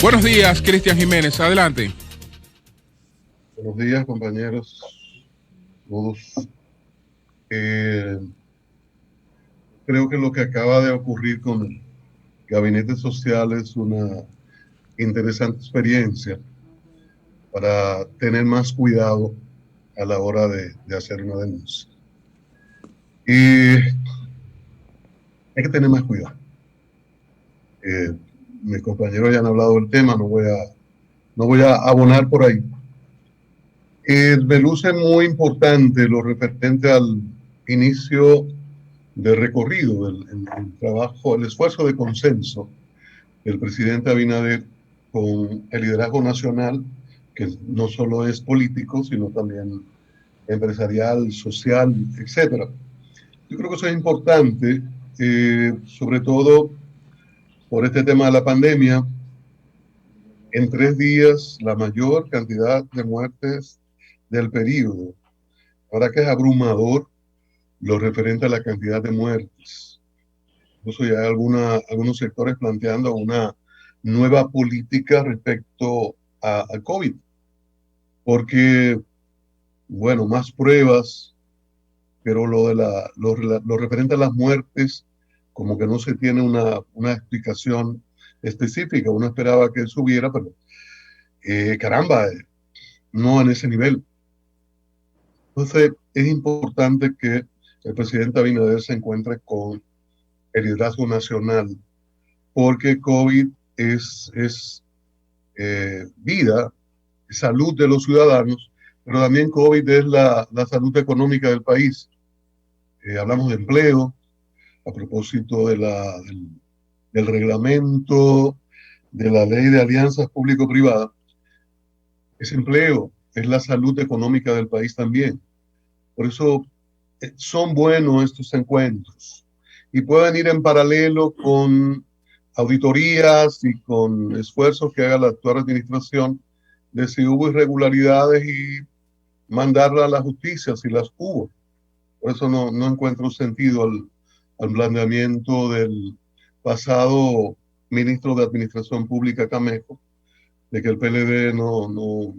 Buenos días, Cristian Jiménez. Adelante. Buenos días, compañeros. Todos. Eh, Creo que lo que acaba de ocurrir con el Gabinete Social es una interesante experiencia para tener más cuidado a la hora de hacer una denuncia. Y hay que tener más cuidado. Eh, Mis compañeros ya han hablado del tema, no voy a abonar por ahí. Me luce muy importante lo referente al inicio de recorrido, el trabajo, el esfuerzo de consenso del presidente Abinader con el liderazgo nacional, que no solo es político, sino también empresarial, social, etcétera. Yo creo que eso es importante, sobre todo por este tema de la pandemia. En 3 días, la mayor cantidad de muertes del periodo. Ahora que es abrumador lo referente a la cantidad de muertes. Incluso ya hay algunos sectores planteando una nueva política respecto al COVID, porque, bueno, más pruebas, pero lo referente a las muertes, como que no se tiene una explicación específica. Uno esperaba que subiera, pero caramba, no en ese nivel. Entonces, es importante que el presidente Abinader se encuentre con el liderazgo nacional, porque COVID es vida, salud de los ciudadanos, pero también COVID es la salud económica del país. Hablamos de empleo, a propósito del reglamento, de la ley de alianzas público-privadas. Es empleo, es la salud económica del país también. Por eso son buenos estos encuentros y pueden ir en paralelo con auditorías y con esfuerzos que haga la actual administración de si hubo irregularidades y mandarla a la justicia si las hubo. Por eso no encuentro sentido al planteamiento del pasado ministro de Administración Pública Camejo de que el PLD no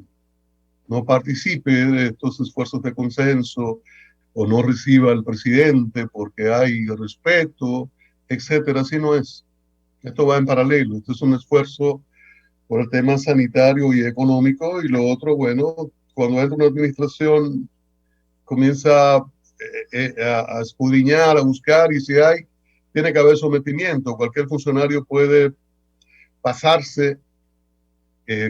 participe de estos esfuerzos de consenso o no reciba al presidente porque hay respeto, etcétera. Así no es. Esto va en paralelo. Esto es un esfuerzo por el tema sanitario y económico, y lo otro, bueno, cuando entra una administración comienza a escudriñar, a buscar, y si hay, tiene que haber sometimiento. Cualquier funcionario puede pasarse,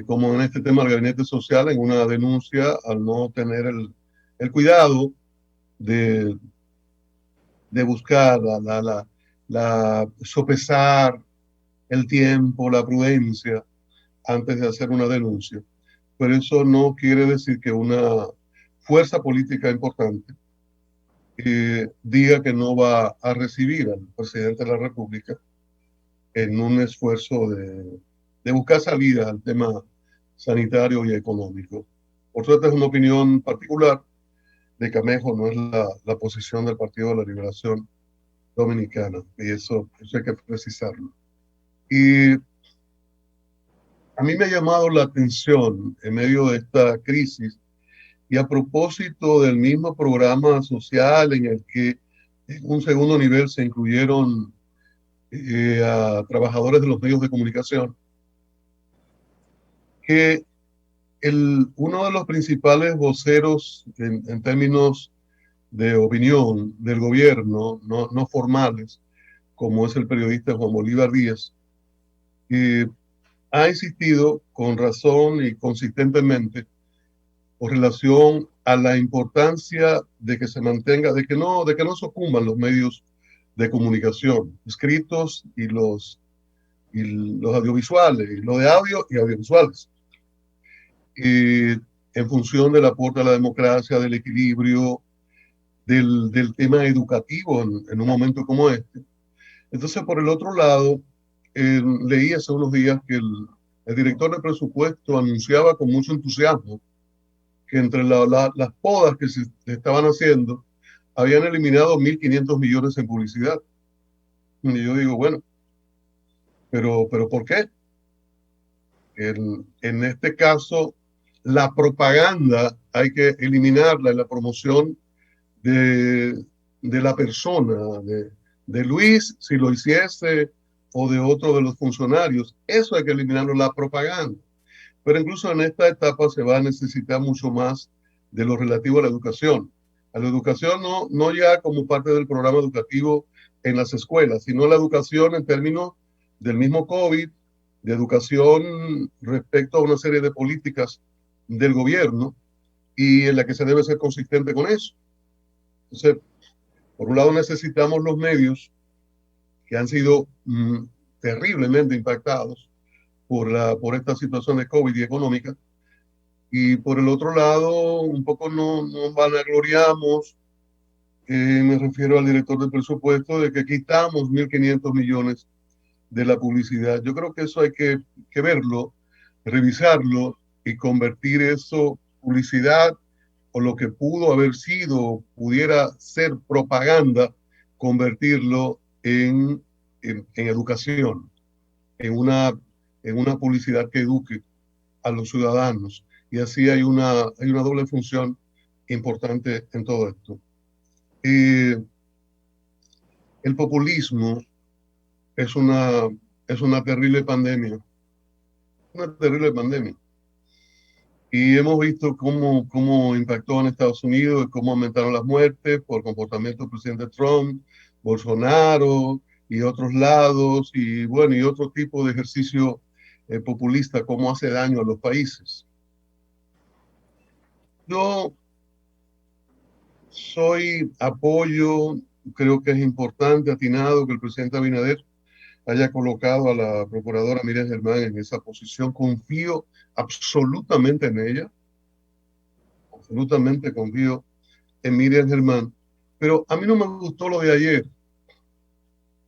como en este tema del gabinete social, en una denuncia al no tener el cuidado de, de buscar sopesar el tiempo, la prudencia antes de hacer una denuncia. Pero eso no quiere decir que una fuerza política importante diga que no va a recibir al presidente de la República en un esfuerzo de buscar salida al tema sanitario y económico. Por suerte es una opinión particular de Camejo, no es la posición del Partido de la Liberación Dominicana, y eso hay que precisarlo. Y a mí me ha llamado la atención en medio de esta crisis, y a propósito del mismo programa social en el que en un segundo nivel se incluyeron a trabajadores de los medios de comunicación, que uno de los principales voceros en términos de opinión del gobierno, no formales, como es el periodista Juan Bolívar Díaz, eh, ha insistido con razón y consistentemente con relación a la importancia de que se mantenga, de que no sucumban los medios de comunicación, escritos y los audiovisuales, y lo de audio y audiovisuales, en función del aporte a la democracia, del equilibrio, del tema educativo en un momento como este. Entonces, por el otro lado, leí hace unos días que el director de presupuesto anunciaba con mucho entusiasmo que entre las podas que se estaban haciendo, habían eliminado 1.500 millones en publicidad. Y yo digo, bueno, pero ¿por qué? En este caso, la propaganda hay que eliminarla en la promoción de la persona, de Luis, si lo hiciese, o de otro de los funcionarios. Eso hay que eliminarlo, la propaganda. Pero incluso en esta etapa se va a necesitar mucho más de lo relativo a la educación. A la educación no ya como parte del programa educativo en las escuelas, sino la educación en términos del mismo COVID, de educación respecto a una serie de políticas del gobierno y en la que se debe ser consistente con eso. Entonces, por un lado necesitamos los medios que han sido terriblemente impactados por esta situación de COVID y económica, y por el otro lado, un poco nos vanagloriamos, me refiero al director del presupuesto, de que quitamos 1.500 millones de la publicidad. Yo creo que eso hay que verlo, revisarlo y convertir eso, publicidad, o lo que pudo haber sido, pudiera ser propaganda, convertirlo en educación, en una publicidad que eduque a los ciudadanos. Y así hay una doble función importante en todo esto. El populismo es es una terrible pandemia. Y hemos visto cómo impactó en Estados Unidos, cómo aumentaron las muertes por comportamiento del presidente Trump, Bolsonaro y otros lados, y bueno, y otro tipo de ejercicio populista, cómo hace daño a los países. Yo apoyo, creo que es importante, atinado, que el presidente Abinader haya colocado a la procuradora Miriam Germán en esa posición. Confío absolutamente en ella, absolutamente confío en Miriam Germán, pero a mí no me gustó lo de ayer.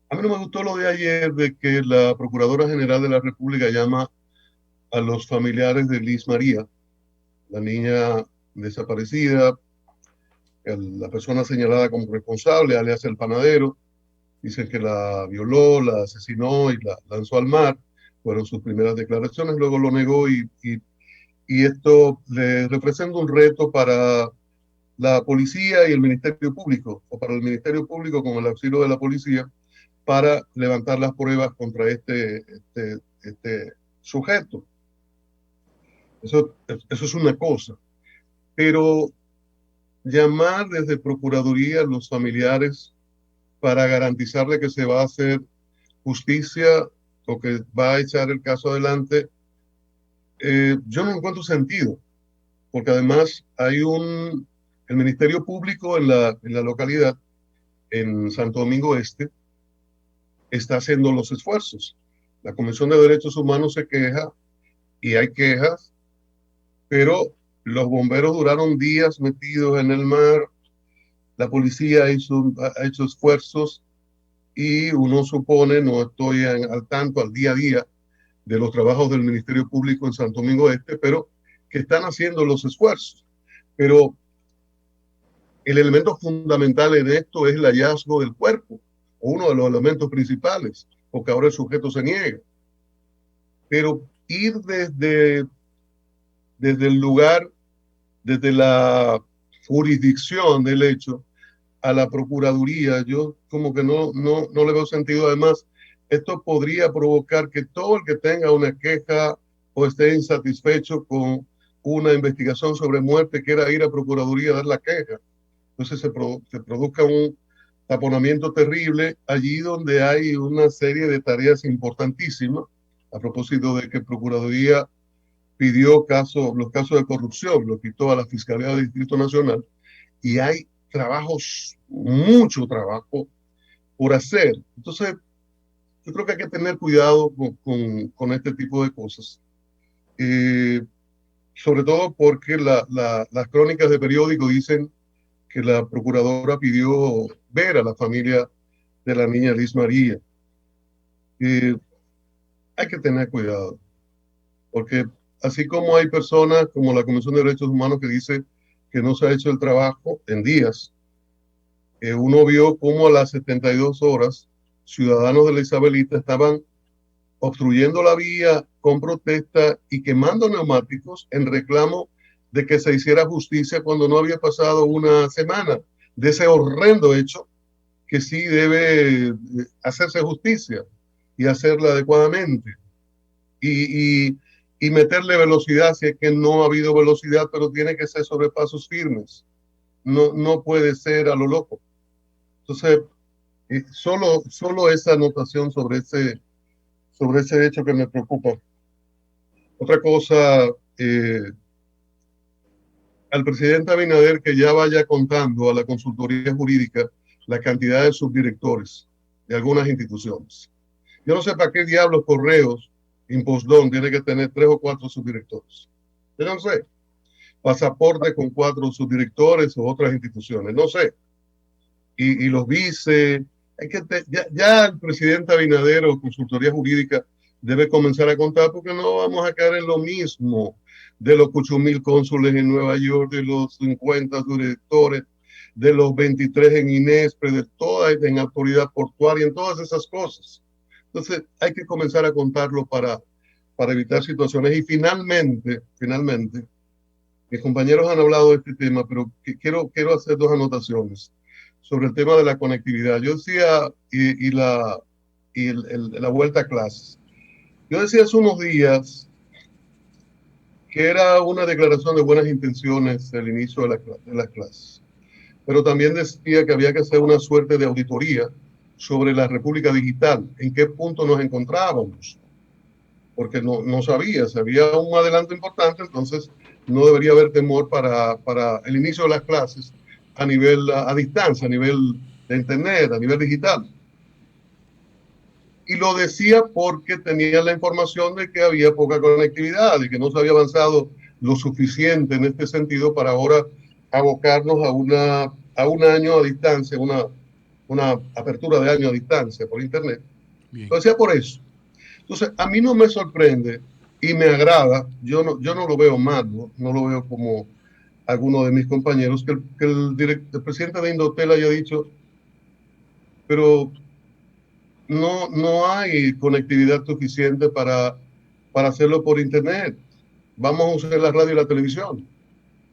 A mí no me gustó lo de ayer de que la Procuradora General de la República llama a los familiares de Liz María, la niña desaparecida, la persona señalada como responsable, alias el panadero. Dicen que la violó, la asesinó y la lanzó al mar. Fueron sus primeras declaraciones, luego lo negó y esto le representa un reto para la policía y el Ministerio Público, o para el Ministerio Público con el auxilio de la policía, para levantar las pruebas contra este sujeto. Eso es una cosa. Pero llamar desde Procuraduría a los familiares para garantizarle que se va a hacer justicia o que va a echar el caso adelante, yo no encuentro sentido, porque además el Ministerio Público en la localidad, en Santo Domingo Este, está haciendo los esfuerzos. La Comisión de Derechos Humanos se queja y hay quejas, pero los bomberos duraron días metidos en el mar, la policía ha hecho esfuerzos y uno supone, no estoy al tanto al día a día de los trabajos del Ministerio Público en Santo Domingo Este, pero que están haciendo los esfuerzos. Pero el elemento fundamental en esto es el hallazgo del cuerpo, o uno de los elementos principales, porque ahora el sujeto se niega. Pero ir desde el lugar, desde la jurisdicción del hecho, a la Procuraduría, yo como que no le veo sentido. Además, esto podría provocar que todo el que tenga una queja o esté insatisfecho con una investigación sobre muerte quiera ir a Procuraduría a dar la queja. Entonces se produzca un taponamiento terrible allí donde hay una serie de tareas importantísimas, a propósito de que Procuraduría pidió los casos de corrupción, lo quitó a la Fiscalía del Distrito Nacional, y hay mucho trabajo por hacer. Entonces, yo creo que hay que tener cuidado con este tipo de cosas. Sobre todo porque las crónicas de periódico dicen que la procuradora pidió ver a la familia de la niña Liz María. Hay que tener cuidado, porque así como hay personas como la Comisión de Derechos Humanos que dice que no se ha hecho el trabajo en días, uno vio cómo a las 72 horas ciudadanos de la Isabelita estaban obstruyendo la vía con protesta y quemando neumáticos en reclamo de que se hiciera justicia cuando no había pasado una semana de ese horrendo hecho que sí debe hacerse justicia y hacerla adecuadamente. Y, y, y meterle velocidad si es que no ha habido velocidad, pero tiene que ser sobre pasos firmes. No puede ser a lo loco. Entonces, solo esa anotación sobre ese hecho que me preocupa. Otra cosa, al presidente Abinader que ya vaya contando a la consultoría jurídica la cantidad de subdirectores de algunas instituciones. Yo no sé para qué diablos Correos, Impostón, tiene que tener 3 o 4 subdirectores. Yo no sé. Pasaporte con 4 subdirectores o otras instituciones, no sé. Y los vice, ya el presidente Abinader o consultoría jurídica debe comenzar a contar porque no vamos a caer en lo mismo de los 8,000 cónsules en Nueva York, de los 50 directores, de los 23 en INESPRE, de todas en autoridad portuaria, en todas esas cosas. Entonces hay que comenzar a contarlo para evitar situaciones. Y finalmente, mis compañeros han hablado de este tema, pero quiero hacer 2 anotaciones sobre el tema de la conectividad. Yo decía, la vuelta a clases. Yo decía hace unos días que era una declaración de buenas intenciones el inicio de las clases, pero también decía que había que hacer una suerte de auditoría sobre la República Digital, en qué punto nos encontrábamos, porque no sabía, si había un adelanto importante, entonces no debería haber temor para el inicio de las clases a distancia, a nivel de internet, a nivel digital. Y lo decía porque tenía la información de que había poca conectividad, de que no se había avanzado lo suficiente en este sentido para ahora abocarnos a un año a distancia, una apertura de año a distancia por internet. Bien. Lo decía por eso. Entonces, a mí no me sorprende y me agrada, yo no lo veo mal, no lo veo como alguno de mis compañeros, que el presidente de Indotel haya dicho, pero no hay conectividad suficiente para hacerlo por internet. Vamos a usar la radio y la televisión.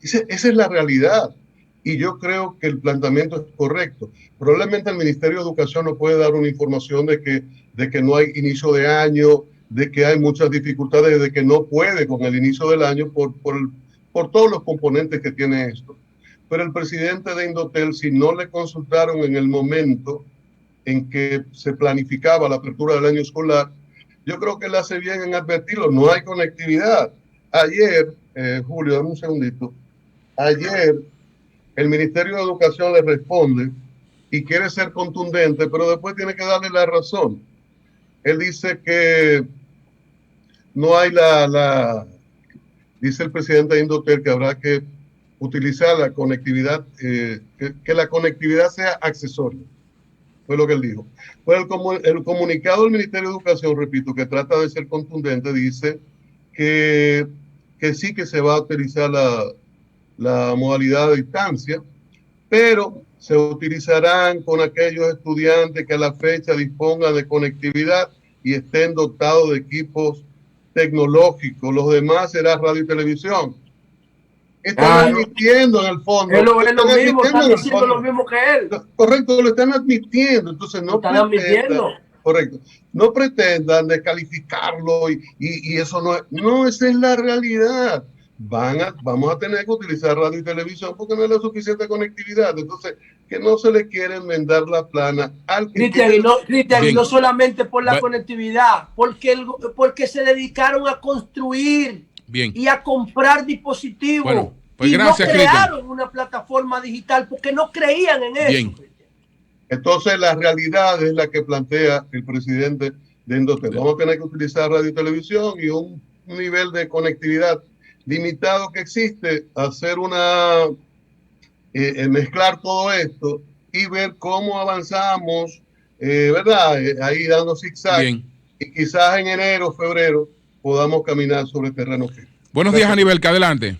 Esa es la realidad. Y yo creo que el planteamiento es correcto. Probablemente el Ministerio de Educación nos puede dar una información de que no hay inicio de año, de que hay muchas dificultades, de que no puede con el inicio del año por todos los componentes que tiene esto. Pero el presidente de Indotel, si no le consultaron en el momento en que se planificaba la apertura del año escolar, yo creo que él hace bien en advertirlo. No hay conectividad. Ayer, Julio, dame un segundito. Ayer el Ministerio de Educación le responde y quiere ser contundente, pero después tiene que darle la razón. Él dice que no hay dice el presidente de Indotel que habrá que utilizar la conectividad, que la conectividad sea accesoria. Fue lo que él dijo. Pues el comunicado del Ministerio de Educación, repito, que trata de ser contundente, dice que sí que se va a utilizar la modalidad de distancia, pero se utilizarán con aquellos estudiantes que a la fecha dispongan de conectividad y estén dotados de equipos tecnológicos. Los demás será radio y televisión. Están admitiendo en el fondo. Es lo mismo, están diciendo lo mismo que él. Correcto, lo están admitiendo. Entonces no admitiendo. Correcto. No pretendan descalificarlo y eso no es. No, esa es la realidad. Vamos a tener que utilizar radio y televisión porque no es la suficiente conectividad. Entonces, que no se le quiere enmendar la plana al que Cristian, y no solamente por la conectividad, porque se dedicaron a construir y a comprar dispositivos. Bueno, pues y gracias, no crearon una plataforma digital porque no creían en eso. Entonces, la realidad es la que plantea el presidente de Indotel. Vamos a tener que utilizar radio y televisión y un nivel de conectividad limitado que existe, hacer mezclar todo esto y ver cómo avanzamos, ¿verdad? Ahí dando zigzag. Y quizás en enero, febrero, podamos caminar sobre terreno firme. Buenos días, Aníbal, que adelante.